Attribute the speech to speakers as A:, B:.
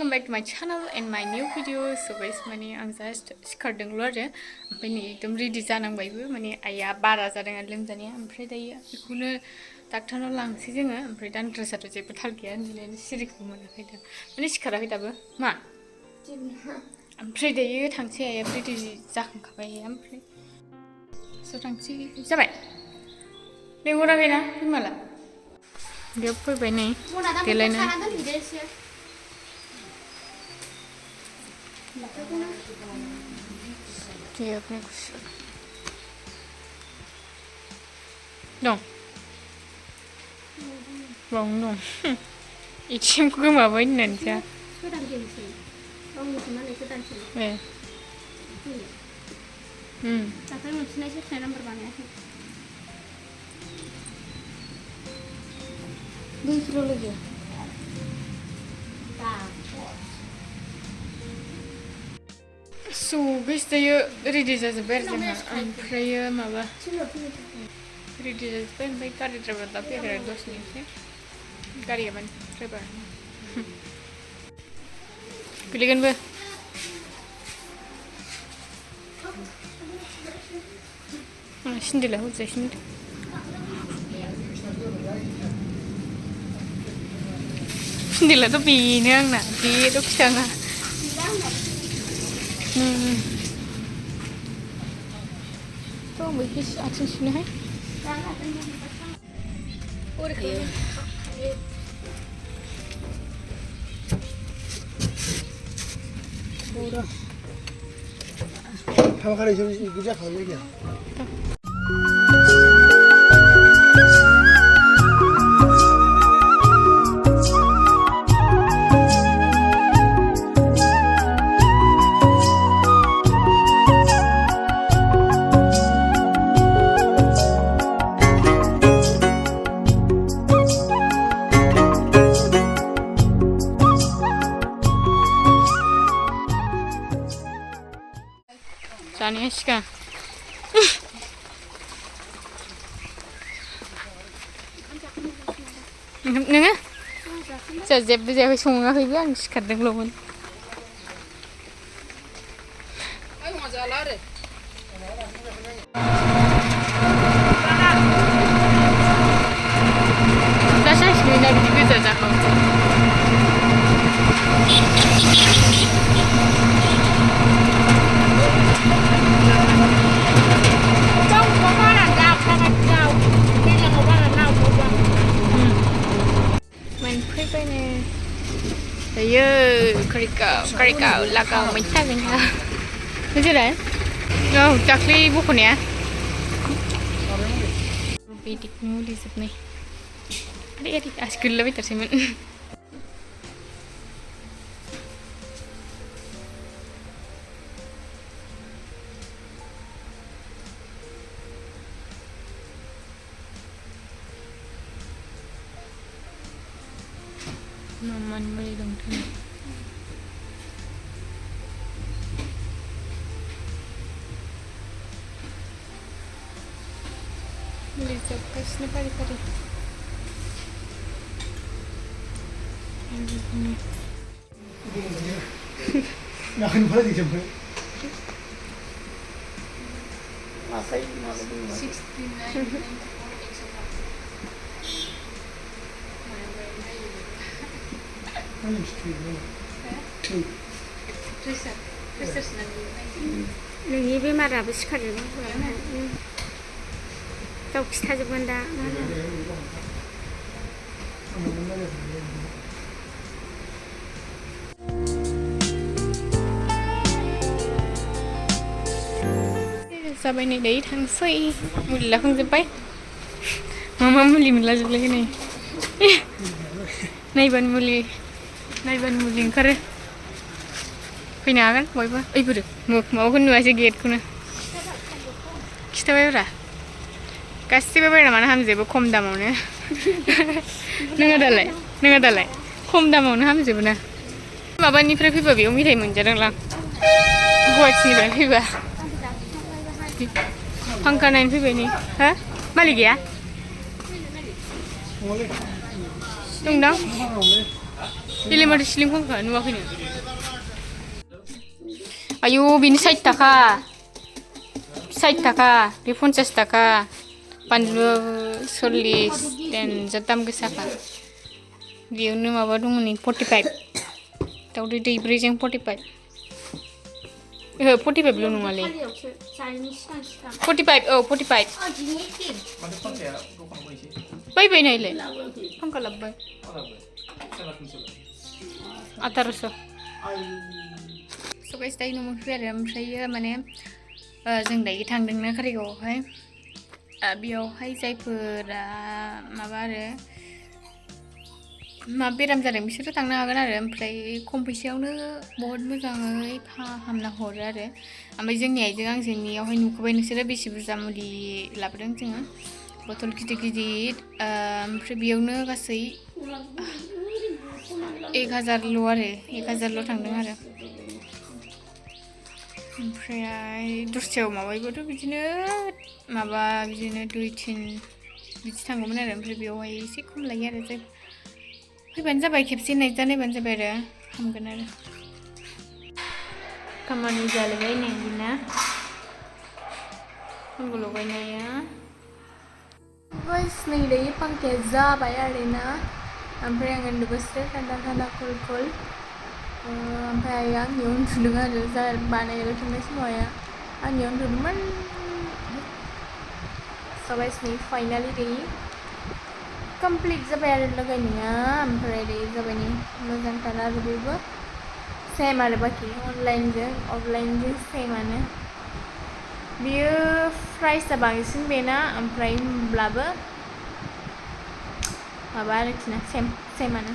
A: welcome back to my channel and my new video. So guys, माने आं just सिखारदोंल' आरो ओमफ्राय नै एकदम रेडि जानांबायबो माने आइया बारा जादों आरो लोमजानाया ओमफ्राय दायो बेखौनो डाक्टारनाव लांसै जोङो ओमफ्राय दा ड्रेसाथ' जेबो थाल गैया उन्दुनायानो सिरिखौ मोनाखै दा माने सिखाराखै दाबो मा ओमफ्राय दायो थांसै आइया रेडि जाखांखाबाय आइया ओमफ्राय स' थांसै जाबाय लेंहराखैना बिमाला बेयाव फैबाय नै देलायनो Dia punya kusut. Dong. Bang dong. Ichim ku kemabain nanti.
B: Sedang jenis. Bang macam mana sedang jenis? Tapi mungkin aja saya nomor banyak.
A: 2 kilo lagi. So guys, dayo ready जाजोब्बाय आरो जोंहा ओमफ्रायो माबा ready जाजोब्बाय ओमफ्राय गारि ड्राइभार दा फैयाखै आरो दसेनिसै गारिया माने ड्राइभार गोलैगोनबो सिन्देला हरजाय सिन्देलाथ' बेनो आंना जेबो खिथाङा तो वही आथिं सुनो है और पूरा हम खा रहे हैं गुजा खा ले क्या जानाया सिगां नोङो जोंहा जेबो जायाखै सङाखैबो आं सिखारदोंल'मोन दा साइसनिना बिदि गोजा जाखां Ayo, karikau, lakau, macam ni lah. Macam mana? Oh, cakli buku ni ya. Ayurvedic muli sebenarnya. Adik, askul lebih tersimen. Naman boleh dong tu. Boleh cepat ni pari. Ini. Nak mana di jemput? Apa ini? 69. नोंनि बेमाराबो सिखारजोबो गाव खिथाजोबगोन दा जाबाय नै दायो थांसै मुलि लाखांजोब्बाय मा मुलि मोनलाजोबलाय नै नायबानो मुलि ओंखारो फैनो हागोन बयबो ओइ बोरो माबाखौ नुवासै गेटखौनो खिथाबायब्रा गासिबो बेरामानो हामजोबो खम दामावनो नोङो दालाय खम दामावनो हामजोबो ना माबानिफ्राय फैबा बेयाव मेथाइ मोनजादोंलां गुवाहाटिनिफ्राय फैबा फांखा नायनो फैबाय नै हा मालिक गैया दंदां इले माथो सिलिं फांखा नुवाखैनो आयु बेनो 60 थाखा 60 थाखा बे 50 थाखा बानलु 40 देनजार दाम गोसाखा बेयावनो माबा दङ नै 45 दाउदै दैब्रैजों 45 ओहो 45 ल' नङालै 45 औ 45 बायबाय नायलाय फांखा लाबोबाय 1800 सबाय दायो न'आव फैबाय आरो ओमफ्रायो माने जों दायो थांदोंना कारिगावआवहाय बेयावहाय जायफोरा माबा आरो मा बेराम जादों बिसोरो थांनो हागोन आरो ओमफ्राय खम फैसायावनो बहुत मोजाङै फाहामना हरो आरो ओमफ्राय जोंनि आइजों आंजोंनियावहाय नुखाबाय नोंसोरो बेसे बुरजा मुलि लाबोदों जोङो बथल गिदिर गिदिर ओमफ्राय बेयावनो गासै 1000ल' आरो 1000ल' थांदों आरो ओमफ्राय दस्रायाव माबायोबाथ' बिदिनो माबा बिदिनो 2-3 बिदि थांगौमोन आरो ओमफ्राय बेयावहाय एसे खम लायो आरो जाय फैबानो जाबाय खेबसे नायजानायबानो जाबाय आरो हामगोन आरो खामानि जालायबाय नै बिना फुनखौ लगायनाया बस नै दायो फांखाया जाबाय आरोना ओमफ्राय आं उन्दुगासिनो थान्दा थान्दा कुल कुल ओमफ्राय आंनियाव उन्दुदों आरो जा बानायबाय थानाय समावहाय आंनियाव उन्दुदोंमोन सबाय नै फाइनालि दायो कमप्लिट जाबाय आरो लगायनाया ओमफ्राय दायो जाबाय नै मोजांथार आरो बेबो सेम आरो बाखि अनलाइनजों अफलाइनजों सेमानो बियो प्राइसआ बांसिन बेना ओमफ्राय होमब्लाबो माबा आरोखि ना सेमानो